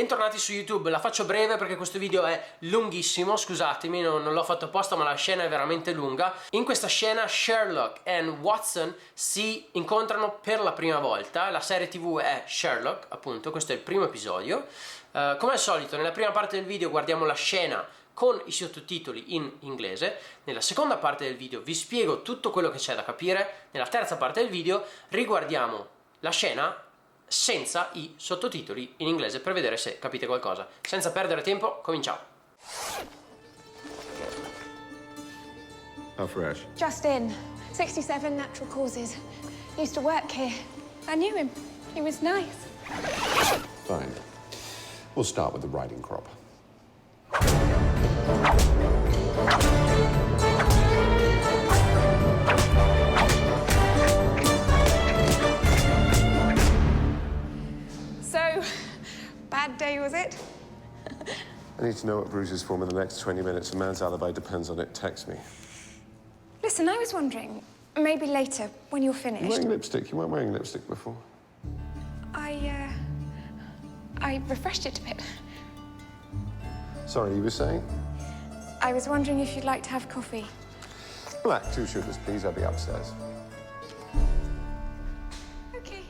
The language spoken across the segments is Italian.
Bentornati su YouTube, la faccio breve perché questo video è lunghissimo, scusatemi, non l'ho fatto apposta, ma la scena è veramente lunga. In questa scena Sherlock e Watson si incontrano per la prima volta, la serie TV è Sherlock, appunto, questo è il primo episodio. Come al solito, nella prima parte del video guardiamo la scena con i sottotitoli in inglese, nella seconda parte del video vi spiego tutto quello che c'è da capire, nella terza parte del video riguardiamo la scena senza i sottotitoli in inglese per vedere se capite qualcosa. Senza perdere tempo, cominciamo. How fresh? Just in. 67 natural causes. Used to work here. I knew him. He was nice. Fine. We'll start with the riding crop. So, bad day was it? I need to know what Bruce is for in the next 20 minutes. A man's alibi depends on it. Text me. Listen, I was wondering, maybe later, when you're finished. You're wearing lipstick. You weren't wearing lipstick before. I refreshed it a bit. Sorry, you were saying? I was wondering if you'd like to have coffee. Black, 2 sugars, please. I'll be upstairs. Okay.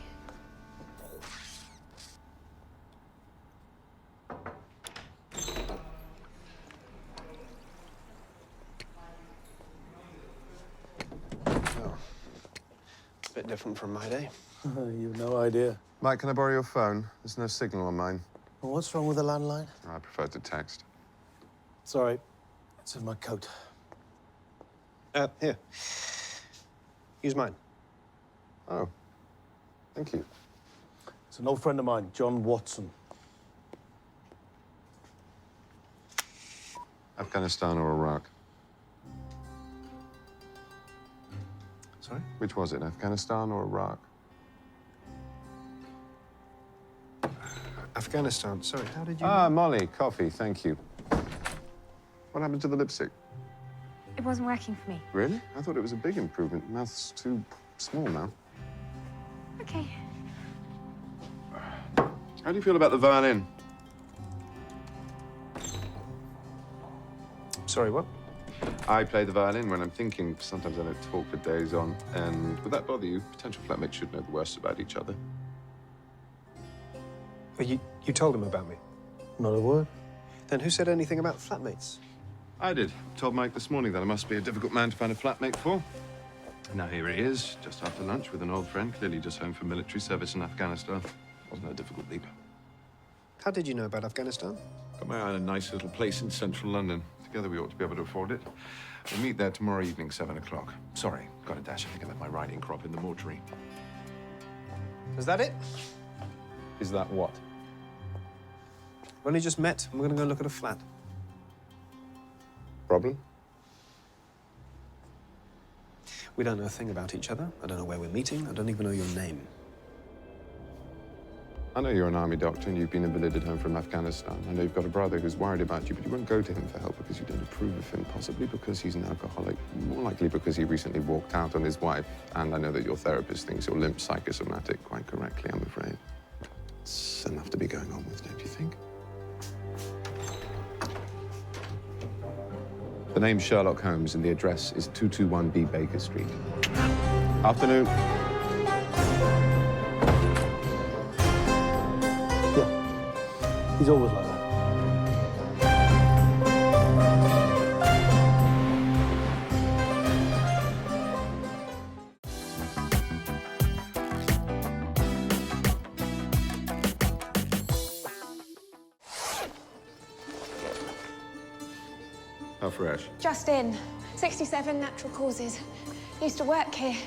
Oh. It's a bit different from my day. You've no idea. Mike, can I borrow your phone? There's no signal on mine. Well, what's wrong with the landline? I prefer to text. Sorry, it's in my coat. Here. Use mine. Oh, thank you. It's an old friend of mine, John Watson. Afghanistan or Iraq? Sorry? Which was it, Afghanistan or Iraq? Afghanistan. Sorry, how did you... Ah, Molly, coffee, thank you. What happened to the lipstick? It wasn't working for me. Really? I thought it was a big improvement. Mouth's too small now. Okay. How do you feel about the violin? Sorry, what? I play the violin when I'm thinking. Sometimes I don't talk for days on. And would that bother you? Potential flatmates should know the worst about each other. Oh, you told him about me. Not a word. Then who said anything about flatmates? I did. Told Mike this morning that I must be a difficult man to find a flatmate for. Now here he is, just after lunch with an old friend, clearly just home from military service in Afghanistan. Wasn't a difficult leap. How did you know about Afghanistan? Got my eye on a nice little place in central London. Together we ought to be able to afford it. We'll meet there tomorrow evening, 7 o'clock. Sorry, got a dash. I think I left my riding crop in the mortuary. Is that it? Is that what? We only just met, and we're going to go look at a flat. Problem? We don't know a thing about each other. I don't know where we're meeting. I don't even know your name. I know you're an army doctor and you've been invalided home from Afghanistan. I know you've got a brother who's worried about you, but you won't go to him for help because you don't approve of him, possibly because he's an alcoholic, more likely because he recently walked out on his wife. And I know that your therapist thinks you're limp psychosomatic, quite correctly, I'm afraid. It's enough to be going on with, don't you think? The name's Sherlock Holmes and the address is 221B Baker Street. Afternoon. Yeah, he's always like that. How fresh? Just in. 67 natural causes. Used to work here.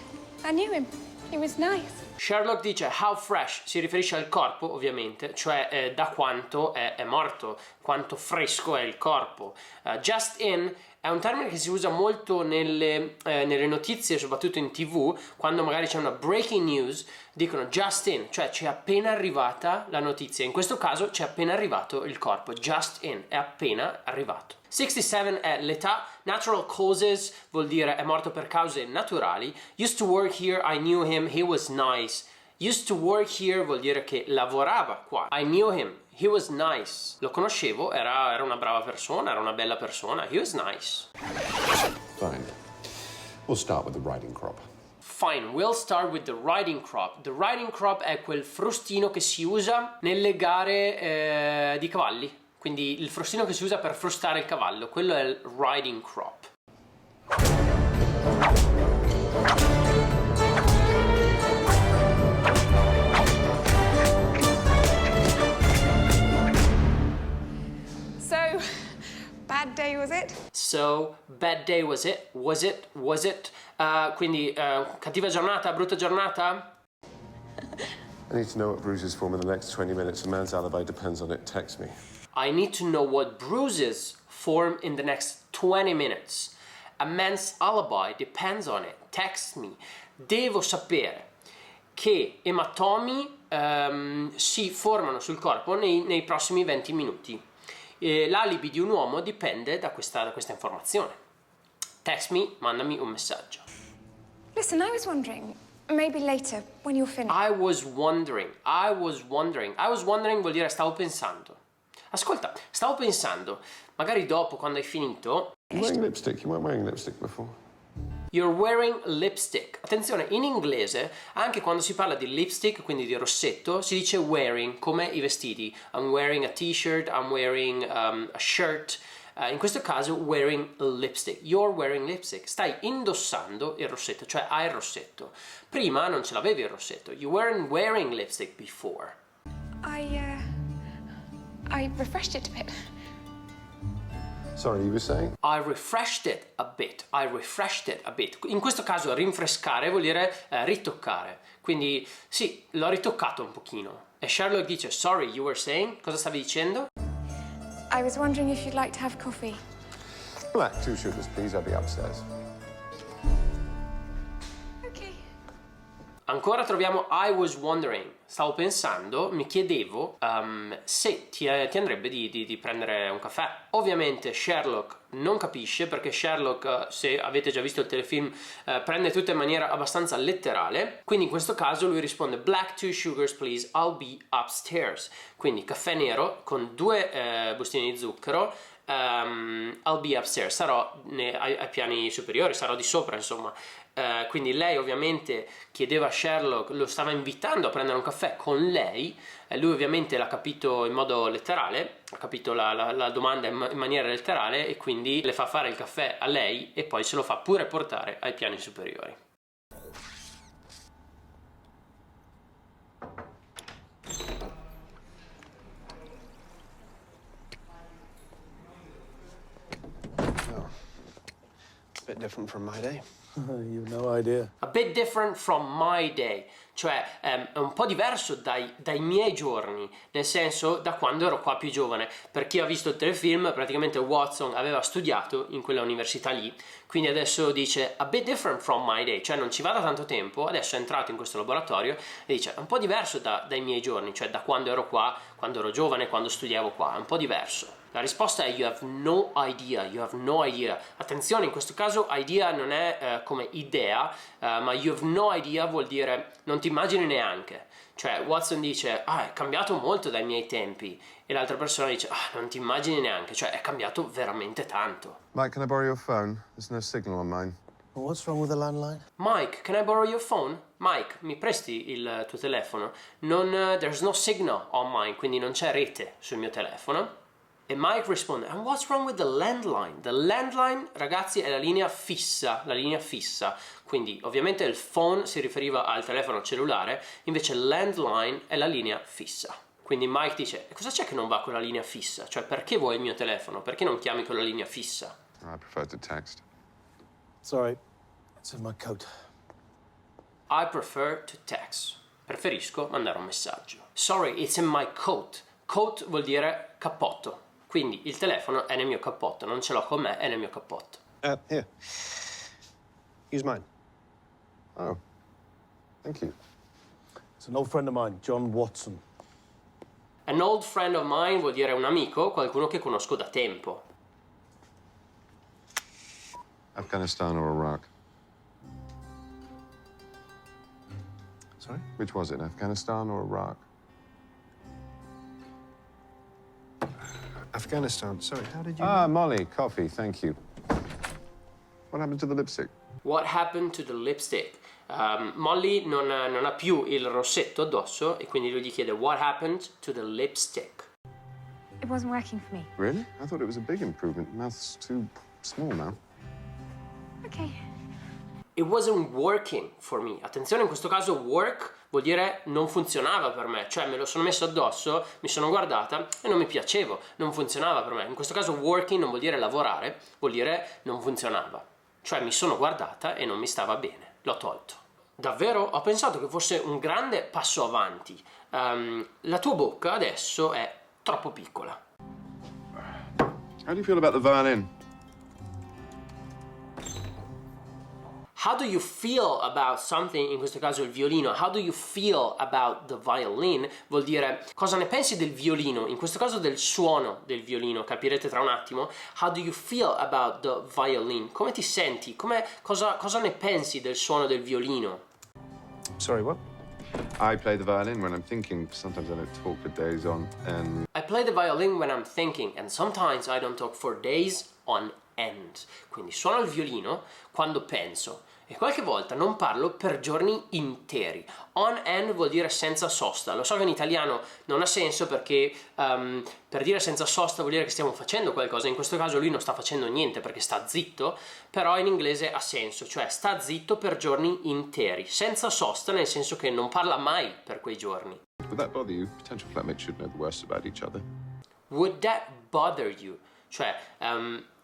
I knew him. He was nice. Sherlock dice how fresh, si riferisce al corpo ovviamente, cioè da quanto è morto, quanto fresco è il corpo. Just in è un termine che si usa molto nelle notizie, soprattutto in TV, quando magari c'è una breaking news, dicono just in, cioè c'è appena arrivata la notizia. In questo caso c'è appena arrivato il corpo. Just in è appena arrivato. 67 è l'età. Natural causes vuol dire è morto per cause naturali. Used to work here, I knew him, he was nice. Used to work here vuol dire che lavorava qua. I knew him. He was nice. Lo conoscevo, era una brava persona, era una bella persona. He was nice. Fine. We'll start with the riding crop. Fine, we'll start with the riding crop. The riding crop è quel frustino che si usa nelle gare di cavalli. Quindi il frustino che si usa per frustare il cavallo. Quello è il riding crop. So, bad day was it? So, bad day was it? Was it? Quindi, cattiva giornata, brutta giornata? I need to know what bruises form in the next 20 minutes. A man's alibi depends on it. Text me. I need to know what bruises form in the next 20 minutes. A man's alibi depends on it. Text me. Devo sapere che ematomi si formano sul corpo nei prossimi 20 minuti. L'alibi di un uomo dipende da questa informazione. Text me, mandami un messaggio. Listen, I was wondering, maybe later, when you're finished. I was wondering vuol dire stavo pensando. Ascolta, stavo pensando, magari dopo, quando hai finito. You're wearing lipstick. You weren't wearing lipstick before. You're wearing lipstick. Attenzione, in inglese, anche quando si parla di lipstick, quindi di rossetto, si dice wearing, come i vestiti. I'm wearing a t-shirt, I'm wearing a shirt. In questo caso, wearing lipstick. You're wearing lipstick. Stai indossando il rossetto, cioè hai il rossetto. Prima non ce l'avevi il rossetto. You weren't wearing lipstick before. I refreshed it a bit. Sorry, you were saying? I refreshed it a bit. In questo caso rinfrescare vuol dire ritoccare. Quindi sì, l'ho ritoccato un pochino. E Sherlock dice, sorry, you were saying? Cosa stavi dicendo? I was wondering if you'd like to have coffee. Black, 2 sugars, please. I'll be upstairs. Okay. Ancora troviamo I was wondering. Stavo pensando, mi chiedevo se ti andrebbe di prendere un caffè. Ovviamente Sherlock non capisce, perché Sherlock, se avete già visto il telefilm, prende tutto in maniera abbastanza letterale. Quindi in questo caso lui risponde Black 2 sugars please, I'll be upstairs. Quindi caffè nero con 2 bustine di zucchero. I'll be upstairs, sarò ai piani superiori, sarò di sopra, insomma. Quindi lei ovviamente chiedeva a Sherlock, lo stava invitando a prendere un caffè con lei. Lui ovviamente l'ha capito in modo letterale, ha capito la domanda in maniera letterale, e quindi le fa fare il caffè a lei e poi se lo fa pure portare ai piani superiori. Oh. A bit different from my day. You've no idea. A bit different from my day, cioè è un po' diverso dai miei giorni, nel senso da quando ero qua più giovane. Per chi ha visto il telefilm, praticamente Watson aveva studiato in quella università lì, quindi adesso dice a bit different from my day, cioè non ci va da tanto tempo, adesso è entrato in questo laboratorio e dice è un po' diverso dai miei giorni, cioè da quando ero qua, quando ero giovane, quando studiavo qua, è un po' diverso. La risposta è you have no idea, you have no idea. Attenzione, in questo caso idea non è come idea, ma you have no idea vuol dire non ti immagini neanche. Cioè Watson dice è cambiato molto dai miei tempi, e l'altra persona dice non ti immagini neanche, cioè è cambiato veramente tanto. Mike, can I borrow your phone? There's no signal on mine. Well, what's wrong with the landline? Mike, can I borrow your phone? Mike, mi presti il tuo telefono? There's no signal on mine, quindi non c'è rete sul mio telefono. E Mike risponde, and what's wrong with the landline? The landline, ragazzi, è la linea fissa. Quindi ovviamente il phone si riferiva al telefono cellulare, invece landline è la linea fissa. Quindi Mike dice, cosa c'è che non va con la linea fissa? Cioè, perché vuoi il mio telefono? Perché non chiami con la linea fissa? I prefer to text. Sorry, it's in my coat. I prefer to text. Preferisco mandare un messaggio. Sorry, it's in my coat. Coat vuol dire cappotto. Quindi il telefono è nel mio cappotto, non ce l'ho con me, è nel mio cappotto. Here. Use mine. Oh, thank you. It's an old friend of mine, John Watson. An old friend of mine vuol dire un amico, qualcuno che conosco da tempo. Afghanistan or Iraq? Sorry? Which was it, Afghanistan or Iraq? Afghanistan. Sorry, how did you... Ah, Molly, coffee, thank you. What happened to the lipstick? What happened to the lipstick? Molly non ha più il rossetto addosso e quindi lui gli chiede what happened to the lipstick. It wasn't working for me. Really? I thought it was a big improvement. Mouth's too small now. Okay. It wasn't working for me. Attenzione, in questo caso work vuol dire non funzionava per me, cioè me lo sono messo addosso, mi sono guardata e non mi piacevo, non funzionava per me. In questo caso working non vuol dire lavorare, vuol dire non funzionava. Cioè mi sono guardata e non mi stava bene, l'ho tolto. Davvero ho pensato che fosse un grande passo avanti. La tua bocca adesso è troppo piccola. How do you feel about the violin? How do you feel about something, in questo caso il violino? How do you feel about the violin? Vuol dire cosa ne pensi del violino, in questo caso del suono del violino, capirete tra un attimo. How do you feel about the violin? Come ti senti? Cosa ne pensi del suono del violino? Sorry, what? I play the violin when I'm thinking. Sometimes I don't talk for days on end. I play the violin when I'm thinking and sometimes I don't talk for days on end. Quindi suono il violino quando penso e qualche volta non parlo per giorni interi. On end vuol dire senza sosta. Lo so che in italiano non ha senso perché per dire senza sosta vuol dire che stiamo facendo qualcosa. In questo caso lui non sta facendo niente perché sta zitto, però in inglese ha senso, cioè sta zitto per giorni interi. Senza sosta nel senso che non parla mai per quei giorni. Would that bother you? Potential flatmates should know the worst about each other. Would that bother you? Cioè,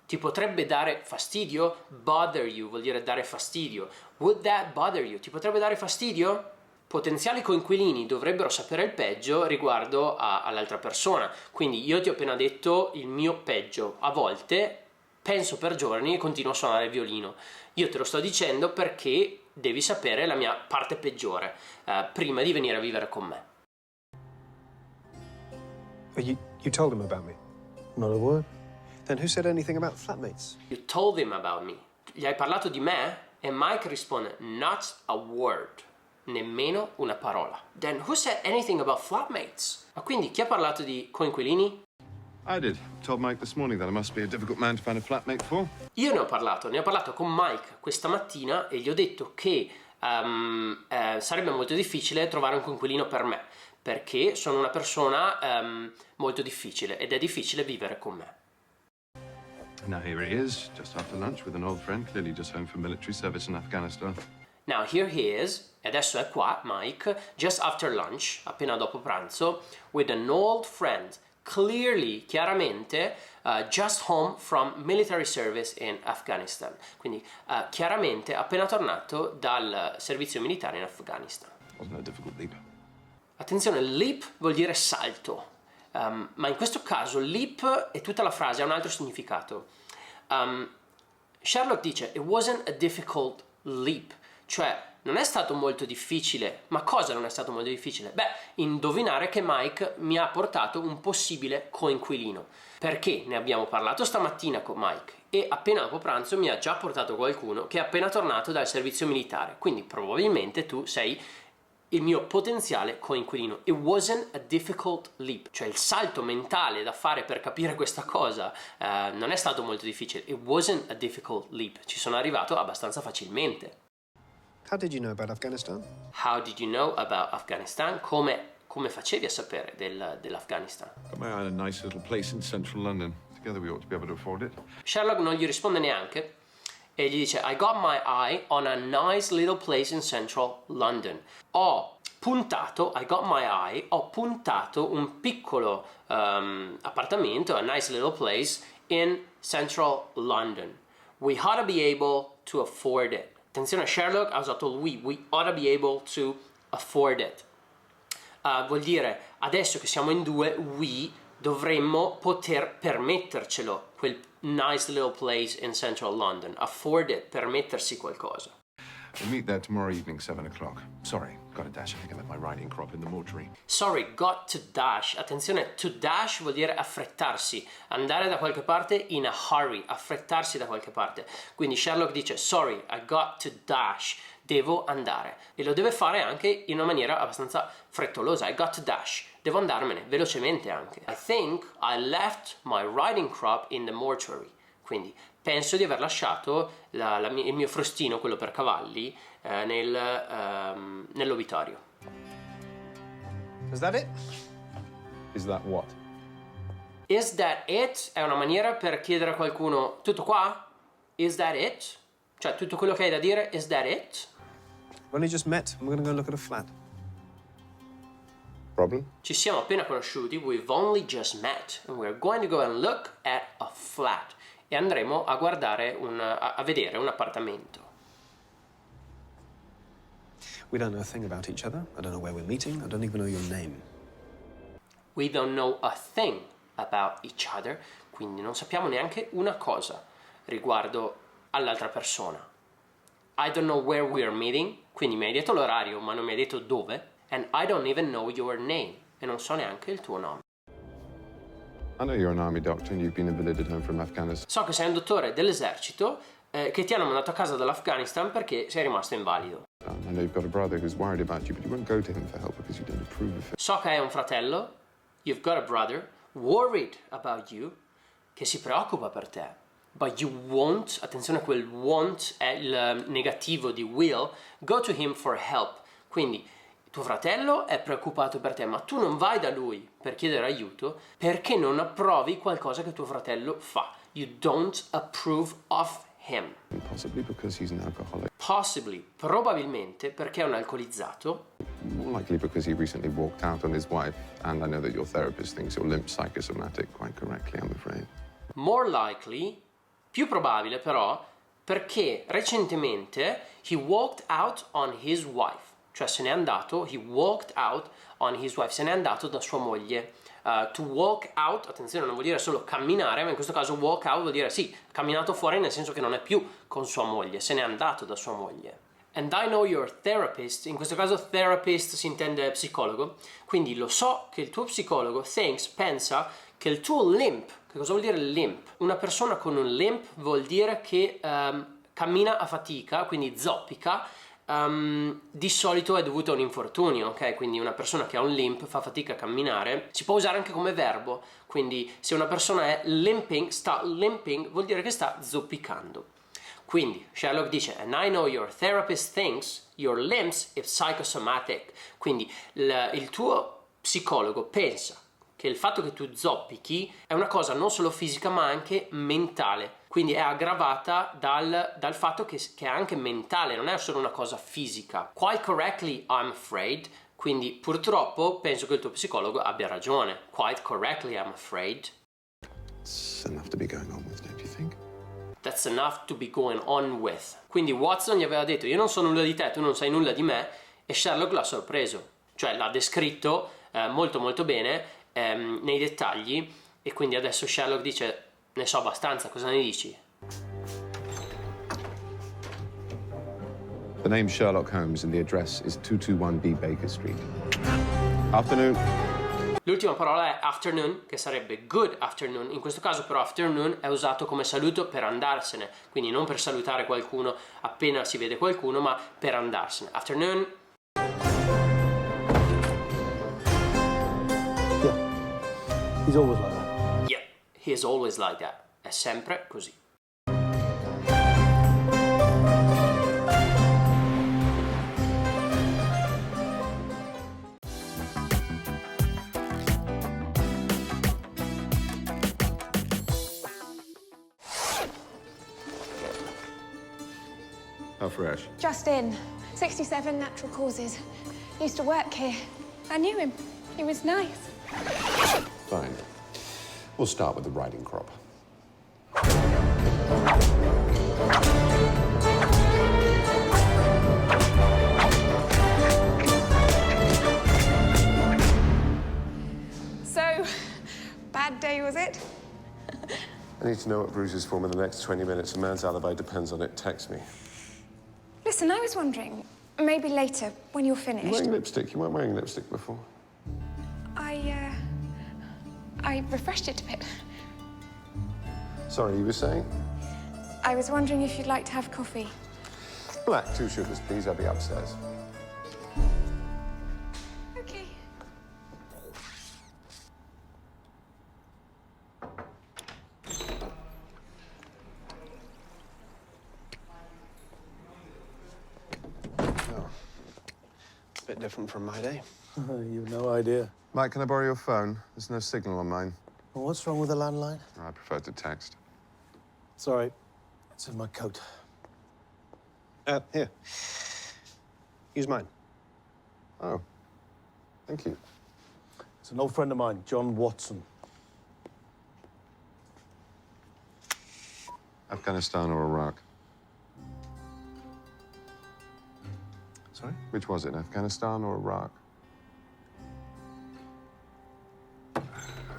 ti potrebbe dare fastidio? Bother you vuol dire dare fastidio. Would that bother you? Ti potrebbe dare fastidio? Potenziali coinquilini dovrebbero sapere il peggio riguardo all'altra persona. Quindi io ti ho appena detto il mio peggio. A volte penso per giorni e continuo a suonare il violino. Io te lo sto dicendo perché devi sapere la mia parte peggiore prima di venire a vivere con me. Oh, you told him about me? Not a word. Then who said anything about flatmates? You told him about me. Gli hai parlato di me? E Mike risponde, not a word. Nemmeno una parola. Then who said anything about flatmates? Ma quindi chi ha parlato di coinquilini? I did. Told Mike this morning that I must be a difficult man to find a flatmate for. Io ne ho parlato con Mike questa mattina e gli ho detto che sarebbe molto difficile trovare un coinquilino per me, perché sono una persona molto difficile ed è difficile vivere con me. Now here he is, just after lunch with an old friend, clearly just home from military service in Afghanistan. Now here he is, e adesso è qua, Mike, just after lunch, appena dopo pranzo, with an old friend, clearly, chiaramente, just home from military service in Afghanistan. Quindi chiaramente appena tornato dal servizio militare in Afghanistan. Wasn't a difficult leap. Attenzione, leap vuol dire salto, ma in questo caso leap e tutta la frase ha un altro significato. Sherlock dice it wasn't a difficult leap, cioè non è stato molto difficile. Ma cosa non è stato molto difficile? Beh, indovinare che Mike mi ha portato un possibile coinquilino, perché ne abbiamo parlato stamattina con Mike e appena dopo pranzo mi ha già portato qualcuno che è appena tornato dal servizio militare, quindi probabilmente tu sei il mio potenziale coinquilino. It wasn't a difficult leap, cioè il salto mentale da fare per capire questa cosa non è stato molto difficile. It wasn't a difficult leap, ci sono arrivato abbastanza facilmente. How did you know about Afghanistan? How did you know about Afghanistan? Come facevi a sapere dell'Afghanistan? Got my eye on a nice little place in central London. Together we ought to be able to afford it. Sherlock non gli risponde neanche e gli dice I got my eye on a nice little place in central London. Ho puntato un piccolo appartamento, a nice little place in central London. We ought to be able to afford it. Attenzione, Sherlock ha usato il we ought to be able to afford it. Vuol dire adesso che siamo in due, we dovremmo poter permettercelo, quel nice little place in central London. Afford it, permettersi qualcosa. We'll meet there tomorrow evening, 7 o'clock. Sorry, got to dash. I think I left my riding crop in the mortuary. Sorry, got to dash. Attenzione, to dash vuol dire affrettarsi, andare da qualche parte in a hurry, affrettarsi da qualche parte. Quindi Sherlock dice, sorry, I got to dash, devo andare. E lo deve fare anche in una maniera abbastanza frettolosa. I got to dash, devo andarmene, velocemente anche. I think I left my riding crop in the mortuary. Quindi penso di aver lasciato il mio frustino, quello per cavalli, nell'obitorio. Is that it? Is that what? Is that it? È una maniera per chiedere a qualcuno, tutto qua? Is that it? Cioè, tutto quello che hai da dire, is that it? We've only just met. We're going to go look at a flat. Problem? Ci siamo appena conosciuti, we've only just met, and we're going to go and look at a flat. E andremo a guardare, a vedere un appartamento. We don't know a thing about each other. I don't know where we're meeting. I don't even know your name. We don't know a thing about each other, quindi non sappiamo neanche una cosa riguardo all'altra persona. I don't know where we're meeting, quindi mi hai detto l'orario, ma non mi hai detto dove. And I don't even know your name, e non so neanche il tuo nome. I know you're an army doctor and you've been invalided home from Afghanistan. So che sei un dottore dell'esercito che ti hanno mandato a casa dall'Afghanistan perché sei rimasto invalido. I know you've got a brother who's worried about you, but you won't go to him for help because you don't approve of him. So che hai un fratello, you've got a brother, worried about you, che si preoccupa per te. But you won't, attenzione, quel won't è il negativo di will, go to him for help. Quindi tuo fratello è preoccupato per te, ma tu non vai da lui per chiedere aiuto perché non approvi qualcosa che tuo fratello fa. You don't approve of him. Possibly because he's an alcoholic. Possibly, probabilmente perché è un alcolizzato. More likely because he recently walked out on his wife, and I know that your therapist thinks you're limp psychosomatic quite correctly, I'm afraid. More likely, più probabile però, perché recentemente he walked out on his wife. Cioè se n'è andato, he walked out on his wife, se n'è andato da sua moglie. To walk out, attenzione, non vuol dire solo camminare, ma in questo caso walk out vuol dire sì, camminato fuori nel senso che non è più con sua moglie, se n'è andato da sua moglie. And I know your therapist, in questo caso therapist si intende psicologo, quindi lo so che il tuo psicologo pensa che il tuo limp, che cosa vuol dire limp? Una persona con un limp vuol dire che cammina a fatica, quindi zoppica. Di solito è dovuto a un infortunio, ok? Quindi una persona che ha un limp fa fatica a camminare, si può usare anche come verbo, quindi se una persona è limping, sta limping, vuol dire che sta zoppicando. Quindi Sherlock dice, and I know your therapist thinks your limbs is psychosomatic, quindi il tuo psicologo pensa che il fatto che tu zoppichi è una cosa non solo fisica ma anche mentale, quindi è aggravata dal fatto che è anche mentale, non è solo una cosa fisica. Quite correctly, I'm afraid, quindi purtroppo penso che il tuo psicologo abbia ragione. Quite correctly, I'm afraid. It's enough to be going on with, don't you think? That's enough to be going on with. Quindi Watson gli aveva detto, io non so nulla di te, tu non sai nulla di me, e Sherlock l'ha sorpreso, cioè l'ha descritto molto molto bene, nei dettagli, e quindi adesso Sherlock dice ne so abbastanza, cosa ne dici? The name's Sherlock Holmes and the address is 221B Baker Street. Afternoon. L'ultima parola è afternoon, che sarebbe good afternoon. In questo caso però afternoon è usato come saluto per andarsene, quindi non per salutare qualcuno appena si vede qualcuno, ma per andarsene. Afternoon. He's always like that. Yeah, he is always like that. È sempre così. How fresh? Just in. 67 natural causes. Used to work here. I knew him. He was nice. Fine. We'll start with the riding crop. So, bad day was it? I need to know what Bruce's for in the next 20 minutes. A man's alibi depends on it. Text me. Listen. Listen, I was wondering, maybe later, when you're You're finished. wearing lipstick. You weren't wearing lipstick before. I refreshed it a bit. Sorry, you were saying? I was wondering if you'd like to have coffee. Black, 2 sugars, please. I'll be upstairs. Okay. Oh. It's a bit different from my day. You've no idea. Mike, can I borrow your phone? There's no signal on mine. Well, what's wrong with the landline? I prefer to text. Sorry, it's in my coat. Here. Use mine. Oh, thank you. It's an old friend of mine, John Watson. Afghanistan or Iraq? Sorry? Which was it, Afghanistan or Iraq?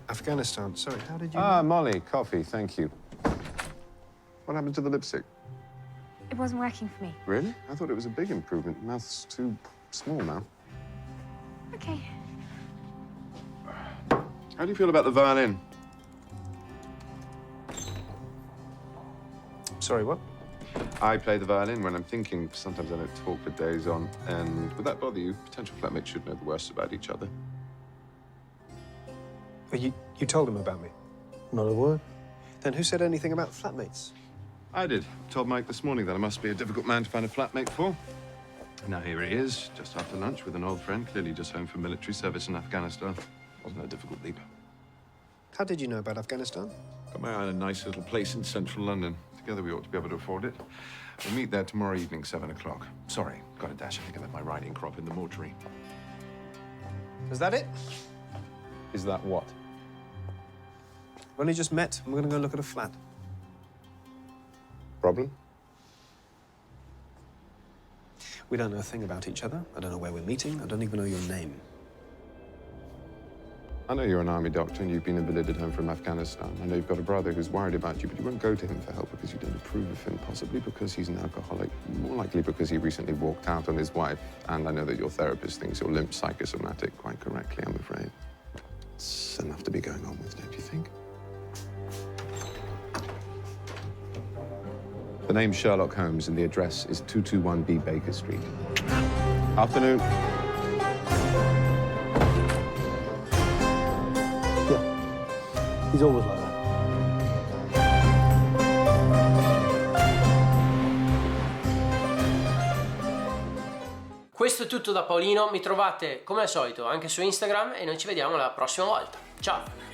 Afghanistan. Sorry, how did you... Ah, Molly, coffee, thank you. What happened to the lipstick? It wasn't working for me. Really? I thought it was a big improvement. Mouth's too small now. Okay. How do you feel about the violin? Sorry, what? I play the violin when I'm thinking. Sometimes I don't talk for days on. And would that bother you? Potential flatmates should know the worst about each other. Well, you told him about me. Not a word. Then who said anything about flatmates? I did. Told Mike this morning that I must be a difficult man to find a flatmate for. Now here he is, just after lunch with an old friend, clearly just home from military service in Afghanistan. Wasn't a difficult leap. How did you know about Afghanistan? Got my eye on a nice little place in central London. Together we ought to be able to afford it. We'll meet there tomorrow evening, 7 o'clock. Sorry, got a dash. I think I left my riding crop in the mortuary. Is that it? Is that what? We've only just met. I'm going to go look at a flat. Problem? We don't know a thing about each other. I don't know where we're meeting. I don't even know your name. I know you're an army doctor and you've been invalided home from Afghanistan. I know you've got a brother who's worried about you, but you won't go to him for help because you don't approve of him, possibly because he's an alcoholic, more likely because he recently walked out on his wife. And I know that your therapist thinks you're limp psychosomatic, quite correctly, I'm afraid. It's enough to be going on with, don't you think? The name's Sherlock Holmes and the address is 221B Baker Street. Afternoon. Yeah, he's always like that. Questo è tutto da Paolino, mi trovate come al solito anche su Instagram e noi ci vediamo la prossima volta. Ciao!